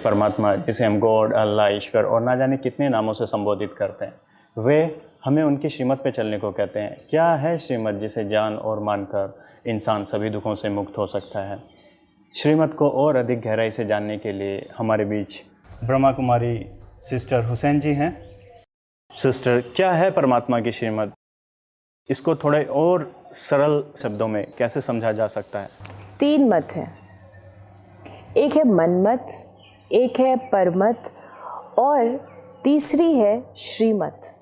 परमात्मा, जिसे हम गॉड, अल्लाह, ईश्वर और ना जाने कितने नामों से संबोधित करते हैं, वे हमें उनकी श्रीमत पे चलने को कहते हैं। क्या है श्रीमत जिसे जान और मानकर इंसान सभी दुखों से मुक्त हो सकता है? श्रीमत को और अधिक गहराई से जानने के लिए हमारे बीच ब्रह्मा कुमारी सिस्टर हुसैन जी हैं। सिस्टर, क्या है परमात्मा की श्रीमत? इसको थोड़े और सरल शब्दों में कैसे समझा जा सकता है? 3 मत हैं। एक है मनमत, एक है परमत और तीसरी है श्रीमत।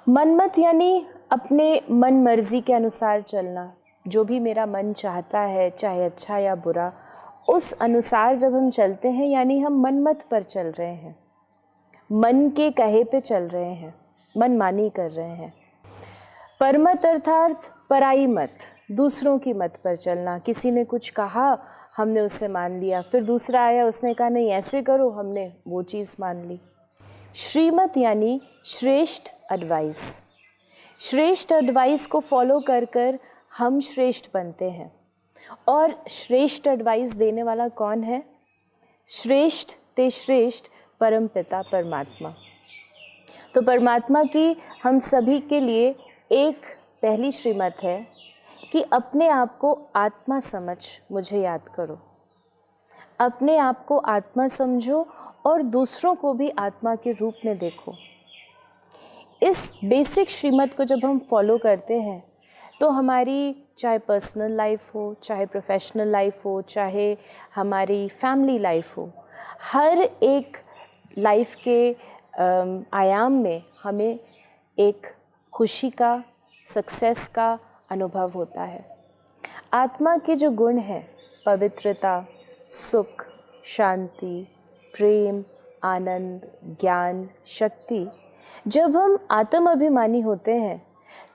मनमत यानी अपने मन मर्जी के अनुसार चलना, जो भी मेरा मन चाहता है, चाहे अच्छा या बुरा, उस अनुसार जब हम चलते हैं यानी हम मनमत पर चल रहे हैं, मन के कहे पे चल रहे हैं, मनमानी कर रहे हैं। परमत अर्थात पराई मत, दूसरों की मत पर चलना। किसी ने कुछ कहा, हमने उससे मान लिया, फिर दूसरा आया, उसने कहा नहीं ऐसे करो, हमने वो चीज़ मान ली। श्रीमत यानी श्रेष्ठ एडवाइस। श्रेष्ठ एडवाइस को फॉलो कर कर हम श्रेष्ठ बनते हैं। और श्रेष्ठ एडवाइस देने वाला कौन है? श्रेष्ठ ते श्रेष्ठ परम पिता परमात्मा। तो परमात्मा की हम सभी के लिए एक पहली श्रीमत है कि अपने आप को आत्मा समझ मुझे याद करो। अपने आप को आत्मा समझो और दूसरों को भी आत्मा के रूप में देखो। इस बेसिक श्रीमत को जब हम फॉलो करते हैं तो हमारी चाहे पर्सनल लाइफ हो, चाहे प्रोफेशनल लाइफ हो, चाहे हमारी फैमिली लाइफ हो, हर एक लाइफ के आयाम में हमें एक खुशी का, सक्सेस का अनुभव होता है। आत्मा के जो गुण हैं, पवित्रता, सुख, शांति, प्रेम, आनंद, ज्ञान, शक्ति, जब हम आत्म अभिमानी होते हैं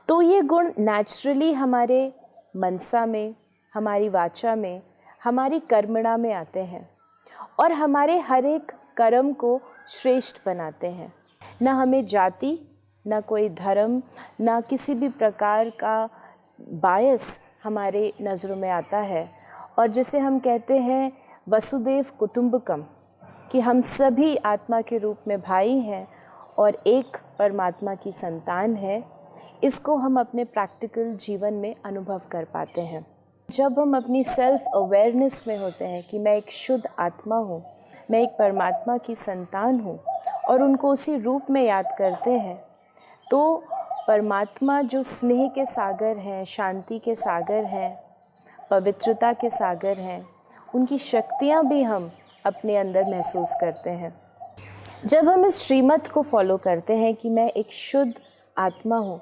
तो ये गुण नेचुरली हमारे मनसा में, हमारी वाचा में, हमारी कर्मणा में आते हैं और हमारे हर एक कर्म को श्रेष्ठ बनाते हैं। न हमें जाति, न कोई धर्म, न किसी भी प्रकार का बायस हमारे नज़रों में आता है। और जिसे हम कहते हैं वसुदेव कुटुंबकम, कि हम सभी आत्मा के रूप में भाई हैं और एक परमात्मा की संतान है, इसको हम अपने प्रैक्टिकल जीवन में अनुभव कर पाते हैं। जब हम अपनी सेल्फ अवेयरनेस में होते हैं कि मैं एक शुद्ध आत्मा हूँ, मैं एक परमात्मा की संतान हूँ, और उनको उसी रूप में याद करते हैं, तो परमात्मा जो स्नेह के सागर हैं, शांति के सागर हैं, पवित्रता के सागर हैं, उनकी शक्तियाँ भी हम अपने अंदर महसूस करते हैं। जब हम इस श्रीमत को फॉलो करते हैं कि मैं एक शुद्ध आत्मा हूँ,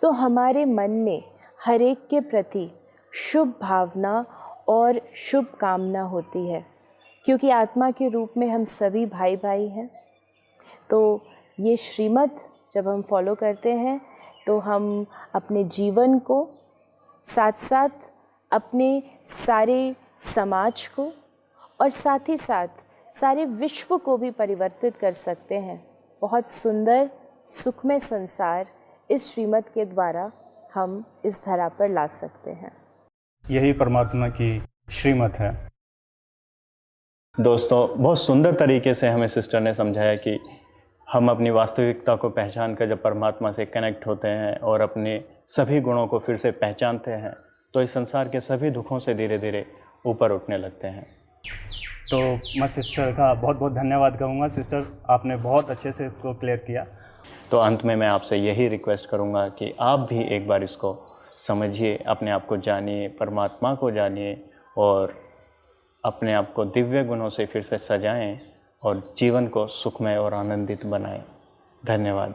तो हमारे मन में हर एक के प्रति शुभ भावना और शुभ कामना होती है, क्योंकि आत्मा के रूप में हम सभी भाई भाई हैं। तो ये श्रीमत जब हम फॉलो करते हैं तो हम अपने जीवन को, साथ साथ अपने सारे समाज को और साथ ही साथ सारे विश्व को भी परिवर्तित कर सकते हैं। बहुत सुंदर सुखमय संसार इस श्रीमत के द्वारा हम इस धरा पर ला सकते हैं। यही परमात्मा की श्रीमत है। दोस्तों, बहुत सुंदर तरीके से हमें सिस्टर ने समझाया कि हम अपनी वास्तविकता को पहचान कर जब परमात्मा से कनेक्ट होते हैं और अपने सभी गुणों को फिर से पहचानते हैं तो इस संसार के सभी दुखों से धीरे धीरे ऊपर उठने लगते हैं। तो मैं सिस्टर का बहुत बहुत धन्यवाद कहूँगा। सिस्टर, आपने बहुत अच्छे से इसको क्लियर किया। तो अंत में मैं आपसे यही रिक्वेस्ट करूँगा कि आप भी एक बार इसको समझिए, अपने आप को जानिए, परमात्मा को जानिए और अपने आप को दिव्य गुणों से फिर से सजाएं और जीवन को सुखमय और आनंदित बनाएं। धन्यवाद।